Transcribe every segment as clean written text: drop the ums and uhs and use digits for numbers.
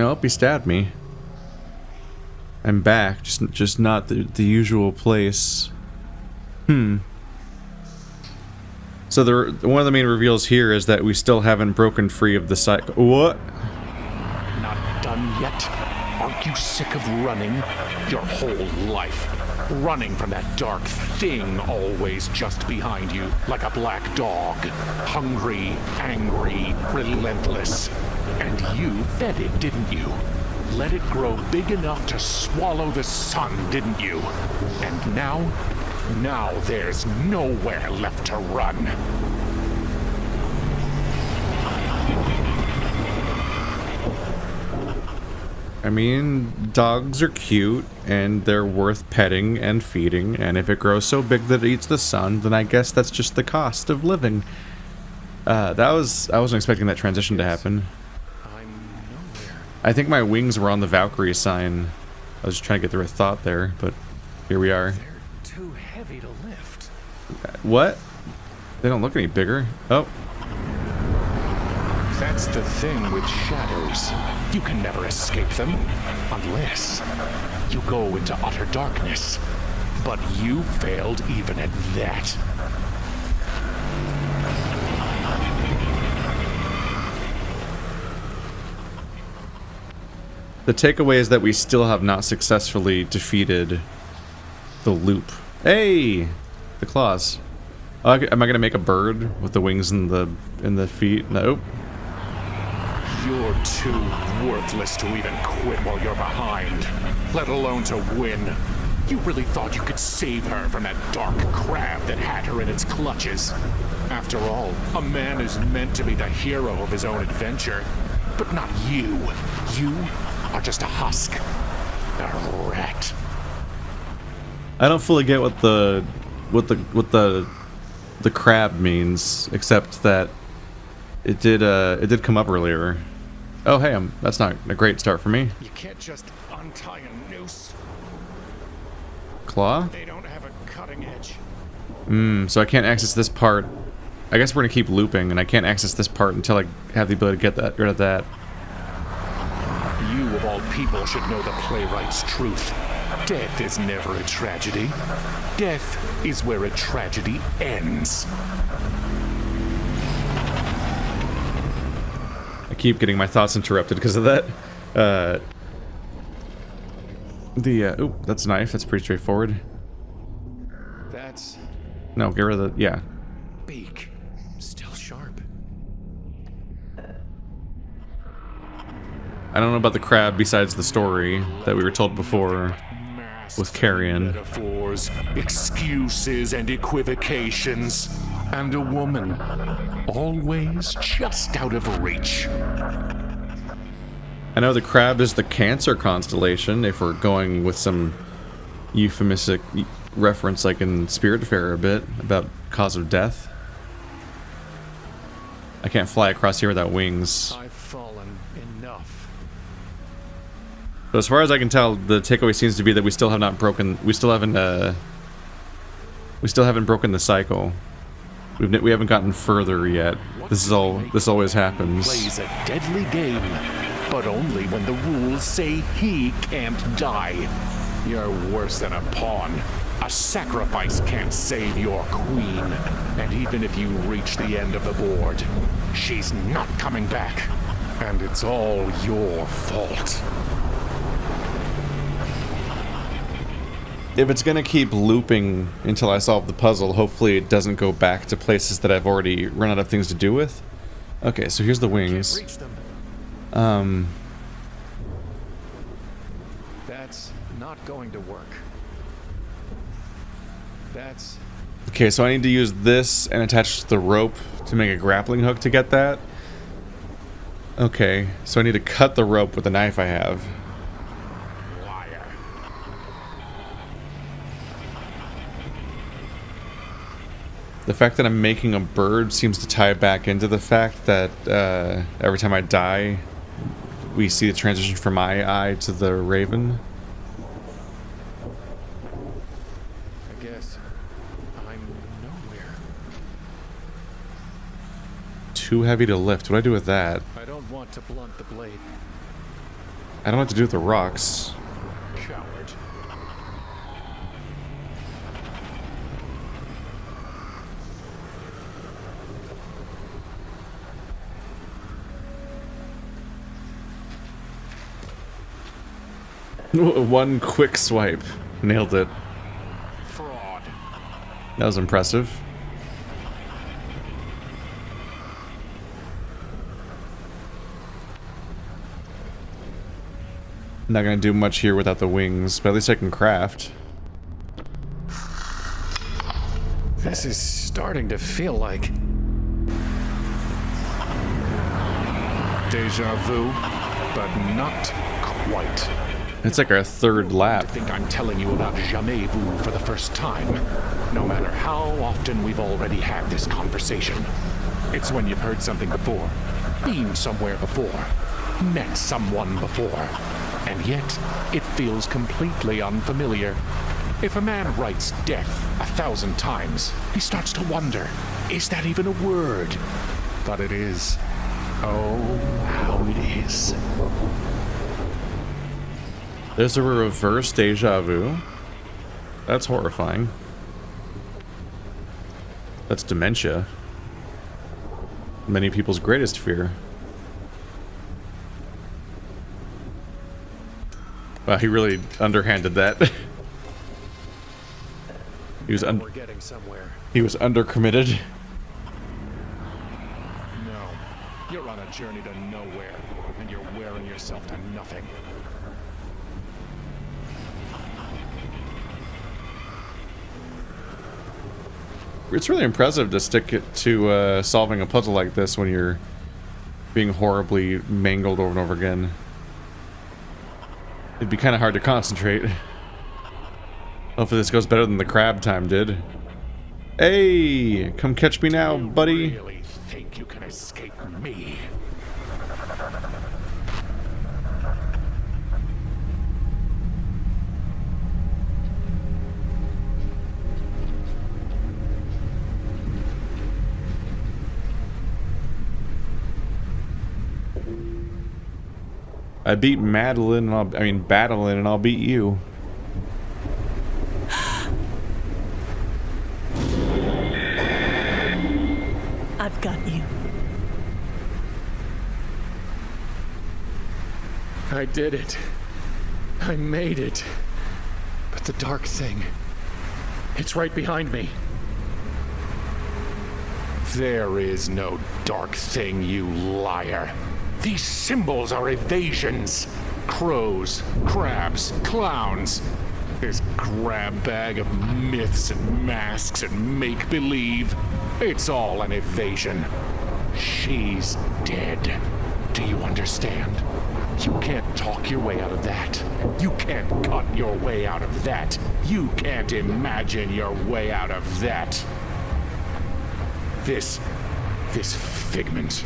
Nope, he stabbed me. I'm back, just not the usual place. So one of the main reveals here is that we still haven't broken free of the cycle. What? Not done yet? Aren't you sick of running? Your whole life. Running from that dark thing always just behind you, like a black dog. Hungry, angry, relentless. And you fed it, didn't you? Let it grow big enough to swallow the sun, didn't you? And now there's nowhere left to run. I mean, dogs are cute, and they're worth petting and feeding, and if it grows so big that it eats the sun, then I guess that's just the cost of living. I wasn't expecting that transition to happen. I think my wings were on the Valkyrie sign. I was just trying to get the right thought there, but here we are. They're too heavy to lift. What? They don't look any bigger. Oh. That's the thing with shadows. You can never escape them, unless you go into utter darkness. But you failed even at that. The takeaway is that we still have not successfully defeated the loop. Hey! The claws. Oh, am I gonna make a bird with the wings and the feet? Nope. You're too worthless to even quit while you're behind, let alone to win. You really thought you could save her from that dark crab that had her in its clutches. After all, a man is meant to be the hero of his own adventure, but not you. You are just a husk, a rat. I don't fully get what the crab means, except that it did come up earlier. Oh hey, that's not a great start for me. You can't just untie a noose. Claw? They don't have a cutting edge. So I can't access this part. I guess we're gonna keep looping, and I can't access this part until I have the ability to get rid of that. You, of all people, should know the playwright's truth. Death is never a tragedy. Death is where a tragedy ends. I keep getting my thoughts interrupted because of that. Ooh, that's a knife. That's pretty straightforward. That's... No, get rid of the... yeah. beak. Still sharp. I don't know about the crab besides the story that we were told before with Carrion. Metaphors, excuses, and equivocations. And a woman. Always just out of reach. I know the crab is the Cancer constellation, if we're going with some euphemistic reference like in Spiritfarer a bit, about cause of death. I can't fly across here without wings. I've fallen enough. But as far as I can tell, the takeaway seems to be that we still haven't broken the cycle. We haven't gotten further yet. This always happens. Plays a deadly game, but only when the rules say he can't die. You're worse than a pawn. A sacrifice can't save your queen. And even if you reach the end of the board, she's not coming back. And it's all your fault. If it's gonna keep looping until I solve the puzzle, hopefully it doesn't go back to places that I've already run out of things to do with. Okay, so here's the wings. Can't reach them. That's not going to work. That's... Okay, so I need to use this and attach the rope to make a grappling hook to get that. Okay, so I need to cut the rope with the knife I have. liar. The fact that I'm making a bird seems to tie back into the fact that every time I die, we see the transition from my eye to the raven. I guess I'm nowhere. Too heavy to lift. What do I do with that? I don't want to blunt the blade, I don't know what to do with the rocks. Coward. One quick swipe. Nailed it. Fraud. That was impressive. Not gonna do much here without the wings, but at least I can craft. This is starting to feel like Deja vu, but not quite. It's like our third lap. I think I'm telling you about jamais vu for the first time, no matter how often we've already had this conversation. It's when you've heard something before, been somewhere before, met someone before, and yet it feels completely unfamiliar. If a man writes death 1,000 times, he starts to wonder, is that even a word? But it is. Oh, how it is. There's a reverse deja vu. That's horrifying. That's dementia. Many people's greatest fear. Wow, he really underhanded that. We're getting somewhere. He was undercommitted. No, you're on a journey to nowhere, and you're wearing yourself to nothing. It's really impressive to stick it to solving a puzzle like this when you're being horribly mangled over and over again. It'd be kind of hard to concentrate. Hopefully this goes better than the crab time did. Hey, come catch me now, buddy. You really think you can escape me? I beat Madeline, Battling, and I'll beat you. I've got you. I did it. I made it. But the dark thing, it's right behind me. There is no dark thing, you liar. These symbols are evasions. Crows, crabs, clowns. This grab bag of myths and masks and make-believe. It's all an evasion. She's dead. Do you understand? You can't talk your way out of that. You can't cut your way out of that. You can't imagine your way out of that. This figment,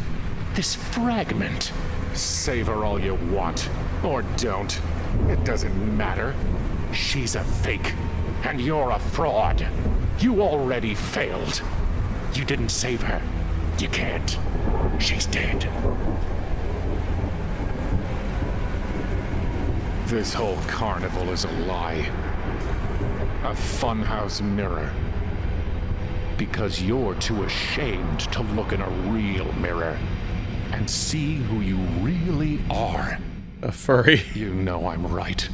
this fragment, savor all you want, or don't. It doesn't matter. She's a fake, and you're a fraud. You already failed. You didn't save her. You can't. She's dead. This whole carnival is a lie. A funhouse mirror. Because you're too ashamed to look in a real mirror and see who you really are. A furry. You know I'm right.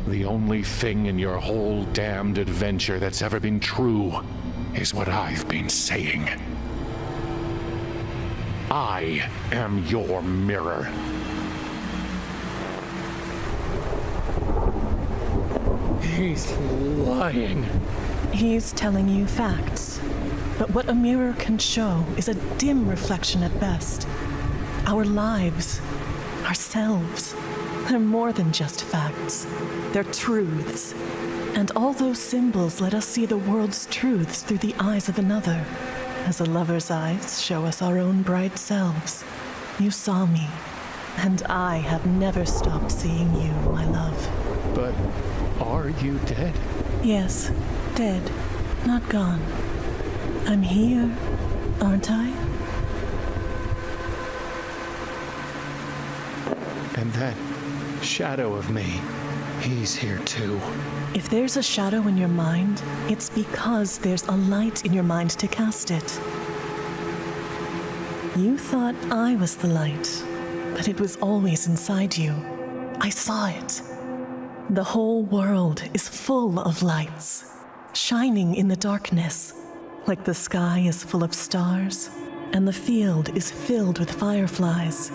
The only thing in your whole damned adventure that's ever been true is what I've been saying. I am your mirror. He's lying. He's telling you facts. But what a mirror can show is a dim reflection at best. Our lives, ourselves, they're more than just facts. They're truths. And all those symbols let us see the world's truths through the eyes of another, as a lover's eyes show us our own bright selves. You saw me, and I have never stopped seeing you, my love. But are you dead? Yes, dead, not gone. I'm here, aren't I? And that shadow of me, he's here too. If there's a shadow in your mind, it's because there's a light in your mind to cast it. You thought I was the light, but it was always inside you. I saw it. The whole world is full of lights, shining in the darkness, like the sky is full of stars, and the field is filled with fireflies.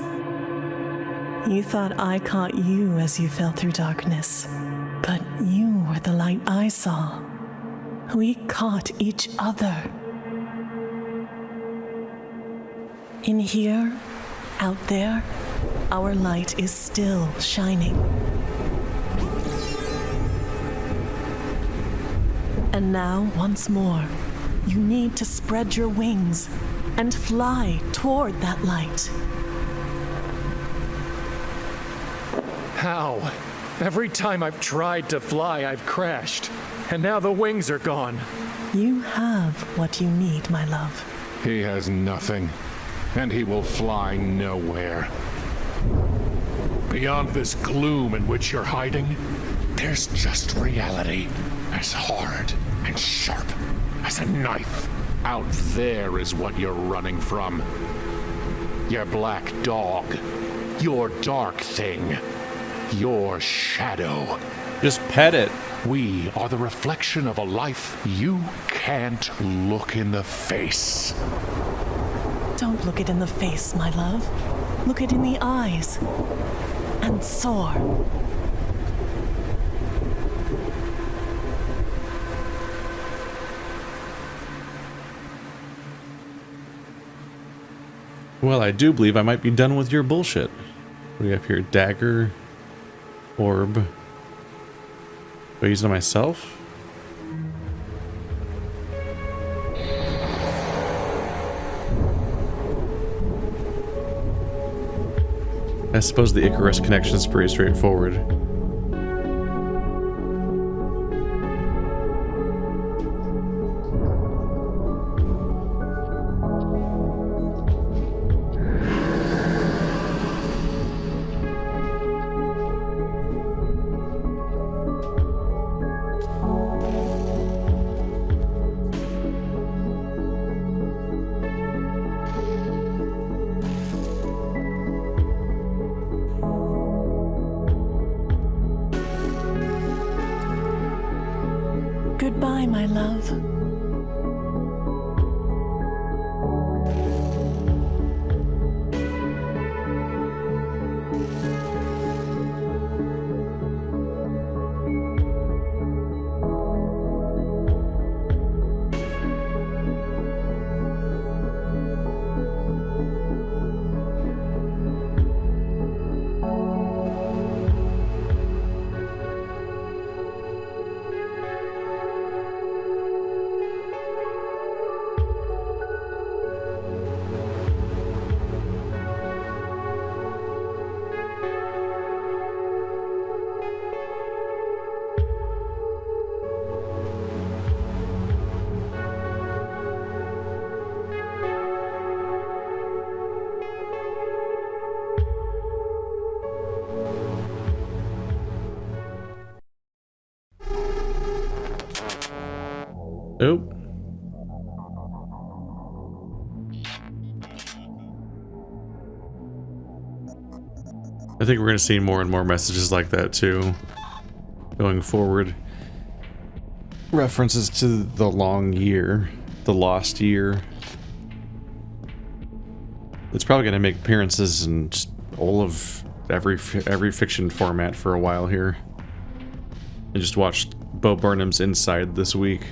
You thought I caught you as you fell through darkness, but you were the light I saw. We caught each other. In here, out there, our light is still shining. And now, once more, you need to spread your wings and fly toward that light. How? Every time I've tried to fly, I've crashed. And now the wings are gone. You have what you need, my love. He has nothing, and he will fly nowhere. Beyond this gloom in which you're hiding, there's just reality, as hard and sharp as a knife. Out there is what you're running from. Your black dog, your dark thing, your shadow. Just pet it. We are the reflection of a life you can't look in the face. Don't look it in the face, my love. Look it in the eyes. And soar. Well, I do believe I might be done with your bullshit. What do we have here? Dagger. Orb. Do I use it on myself? I suppose the Icarus connection is pretty straightforward. Goodbye, my love. Oh. I think we're going to see more and more messages like that too, going forward. References to the long year, the lost year. It's probably going to make appearances in just all of every fiction format for a while here. I just watched Bo Burnham's Inside this week.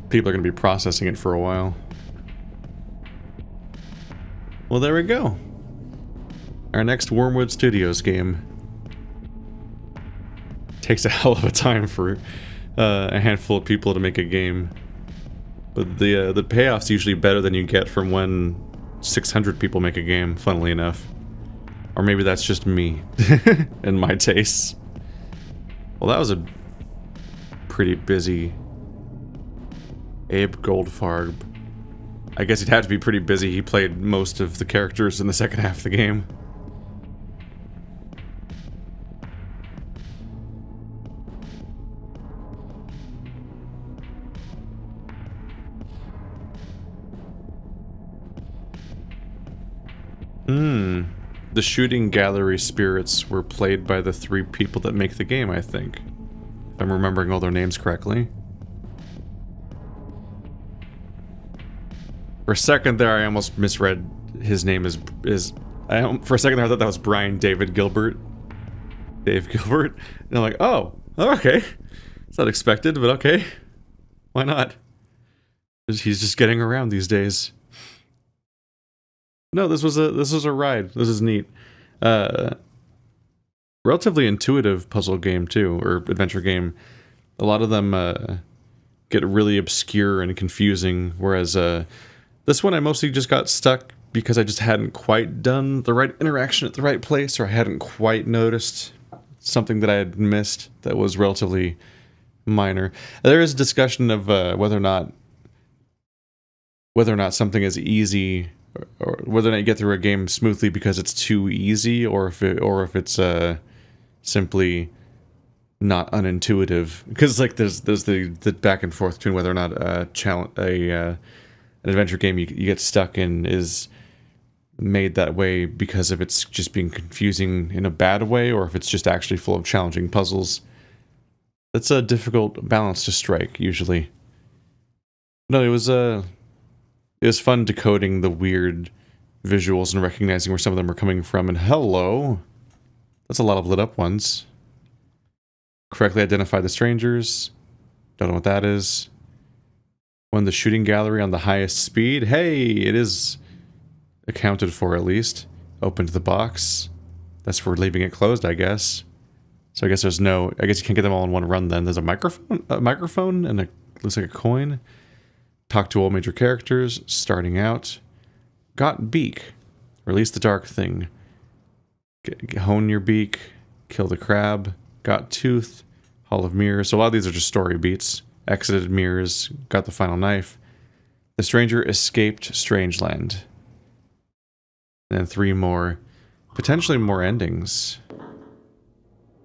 People are going to be processing it for a while. Well, there we go. Our next Wormwood Studios game. Takes a hell of a time for a handful of people to make a game. But the payoff's usually better than you get from when 600 people make a game, funnily enough. Or maybe that's just me and my tastes. Well, that was a pretty busy Abe Goldfarb I guess he'd have to be pretty busy. He played most of the characters in the second half of the game. The shooting gallery spirits were played by the 3 people that make the game, I think. If I'm remembering all their names correctly. For a second there, I almost misread his name for a second there, I thought that was Brian David Gilbert. Dave Gilbert. And I'm like, oh, okay. It's not expected, but okay. Why not? He's just getting around these days. No, this was a ride. This is neat. Relatively intuitive puzzle game too, or adventure game. A lot of them get really obscure and confusing, whereas this one I mostly just got stuck because I just hadn't quite done the right interaction at the right place, or I hadn't quite noticed something that I had missed that was relatively minor. There is discussion of whether or not something is easy, or whether or not you get through a game smoothly because it's too easy, or if it's simply not unintuitive. Because like there's the back and forth between whether or not an adventure game you get stuck in is made that way because of it's just being confusing in a bad way, or if it's just actually full of challenging puzzles. That's a difficult balance to strike usually. No, it was fun decoding the weird visuals and recognizing where some of them are coming from. And hello! That's a lot of lit up ones. Correctly identify the strangers. Don't know what that is. Won the shooting gallery on the highest speed. Hey, it is accounted for at least. Opened the box. That's for leaving it closed, I guess. So I guess I guess you can't get them all in one run then. There's a microphone and looks like a coin. Talk to all major characters, starting out. Got beak. Release the dark thing. Hone your beak. Kill the crab. Got tooth. Hall of mirrors. So a lot of these are just story beats. Exited mirrors. Got the final knife. The stranger escaped Strangeland. And then 3 more. Potentially more endings.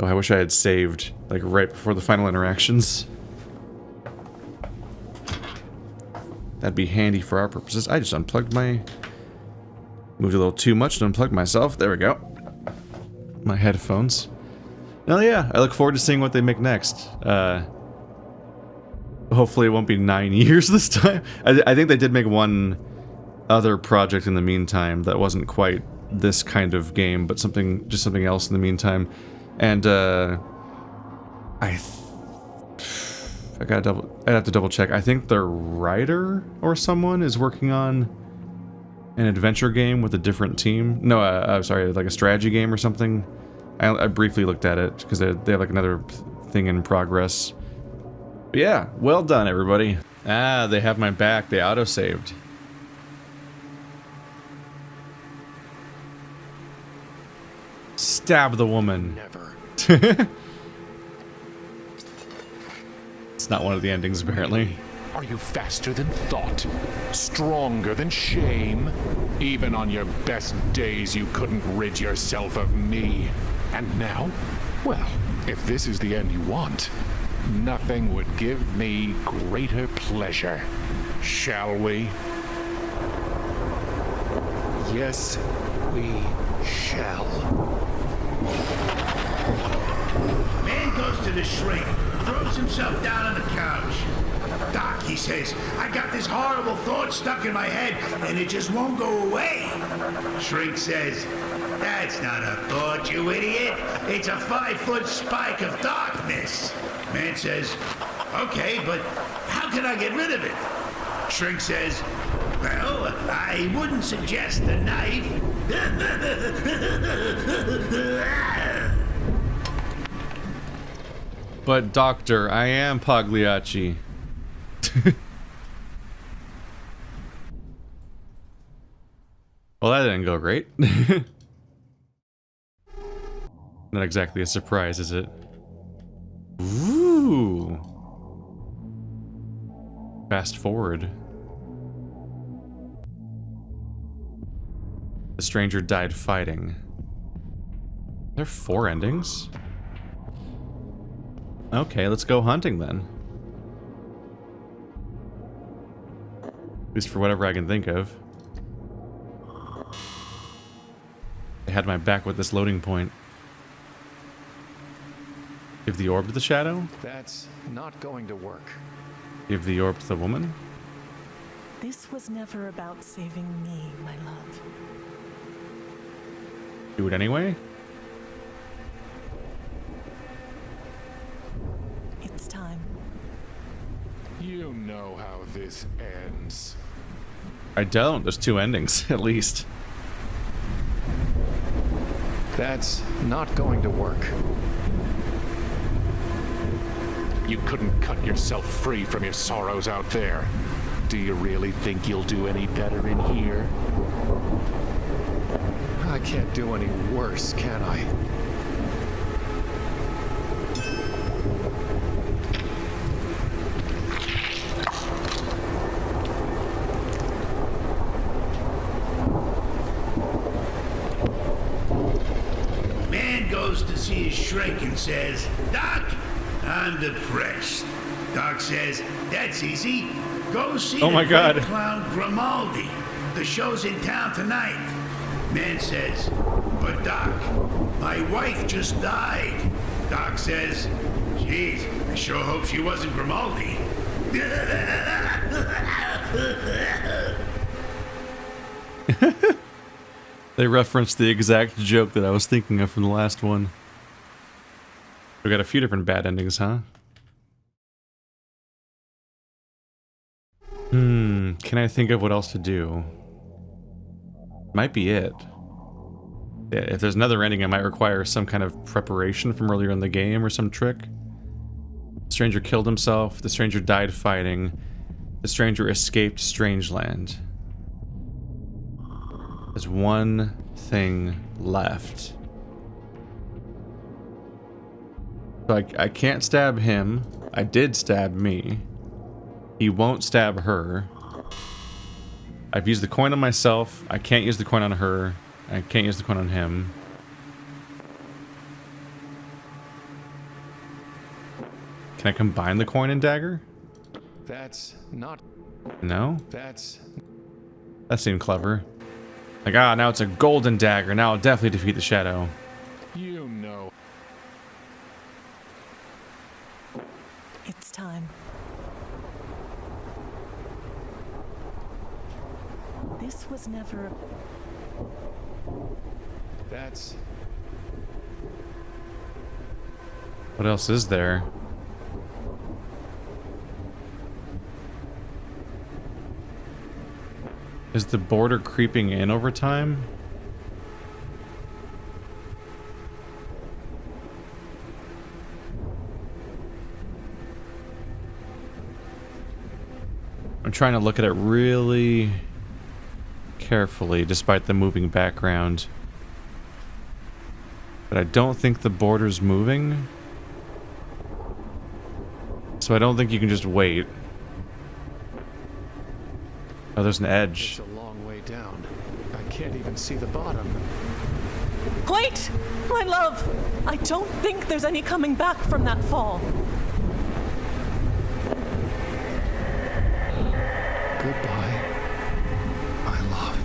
Oh, I wish I had saved, like, right before the final interactions. That'd be handy for our purposes. I just unplugged my... Moved a little too much to unplug myself. There we go. My headphones. Oh yeah, I look forward to seeing what they make next. Hopefully it won't be 9 years this time. I think they did make one other project in the meantime that wasn't quite this kind of game, but just something else in the meantime. And I'd have to double check. I think the writer or someone is working on an adventure game with a different team. No, I'm sorry, like a strategy game or something. I briefly looked at it because they have like another thing in progress. But yeah, well done, everybody. Ah, they have my back. They autosaved. Stab the woman. Never. It's not one of the endings, apparently. Are you faster than thought? Stronger than shame? Even on your best days, you couldn't rid yourself of me. And now? Well, if this is the end you want, nothing would give me greater pleasure. Shall we? Yes, we shall. Man goes to the shrink, throws himself down on the couch. Doc, he says, I got this horrible thought stuck in my head, and it just won't go away. Shrink says, that's not a thought, you idiot. It's a 5-foot spike of darkness. Man says, okay, but how can I get rid of it? Shrink says, well, I wouldn't suggest the knife. But doctor, I am Pagliacci. Well, that didn't go great. Not exactly a surprise, is it? Ooh. Fast forward. The stranger died fighting. There are 4 endings? Okay, let's go hunting then. At least for whatever I can think of. I had my back with this loading point. Give the orb to the shadow? That's not going to work. Give the orb to the woman? This was never about saving me, my love. Do it anyway? It's time. You know how this ends. I don't. There's 2 endings, at least. That's not going to work. You couldn't cut yourself free from your sorrows out there. Do you really think you'll do any better in here? I can't do any worse, can I? Man goes to see his shrink and says, Doc, I'm depressed. Doc says, that's easy. Go see Oh my God. great clown Grimaldi. The show's in town tonight. Man says, but Doc, my wife just died. Doc says, geez, I sure hope she wasn't Grimaldi. They referenced the exact joke that I was thinking of from the last one. We got a few different bad endings, huh? Can I think of what else to do? Might be it. Yeah, if there's another ending, it might require some kind of preparation from earlier in the game or some trick. The stranger killed himself. The stranger died fighting. The stranger escaped Strangeland. There's one thing left. So I can't stab him. I did stab me. He won't stab her. I've used the coin on myself. I can't use the coin on her. I can't use the coin on him. Can I combine the coin and dagger? That's not... No? That's... That seemed clever. Like, now it's a golden dagger. Now I'll definitely defeat the shadow. You know. It's time. This was never... That's... What else is there? Is the border creeping in over time? I'm trying to look at it really carefully despite the moving background. But I don't think the border's moving. So I don't think you can just wait. Oh, there's an edge. It's a long way down. I can't even see the bottom. Wait! My love! I don't think there's any coming back from that fall. Goodbye, my love.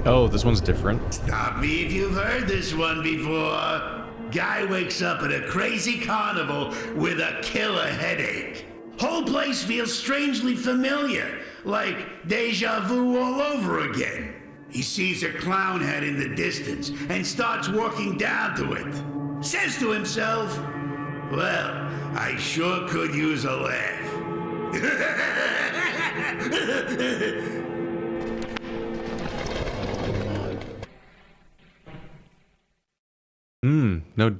Oh, this one's different. Stop me if you've heard this one before. Guy wakes up at a crazy carnival with a killer headache. Whole place feels strangely familiar, like deja vu all over again. He sees a clown head in the distance and starts walking down to it. Says to himself, well, I sure could use a laugh.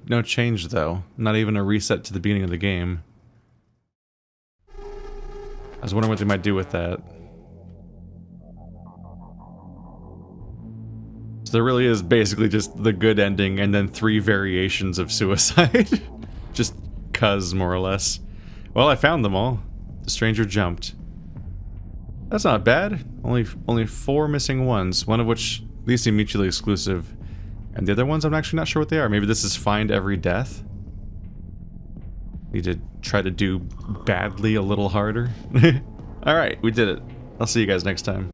No change though. Not even a reset to the beginning of the game. I was wondering what they might do with that. So there really is basically just the good ending and then 3 variations of suicide. Just cuz, more or less. Well, I found them all. The stranger jumped. That's not bad. Only 4 missing ones, one of which these seem mutually exclusive. And the other ones, I'm actually not sure what they are. Maybe this is find every death? Need to try to do badly a little harder. Alright, we did it. I'll see you guys next time.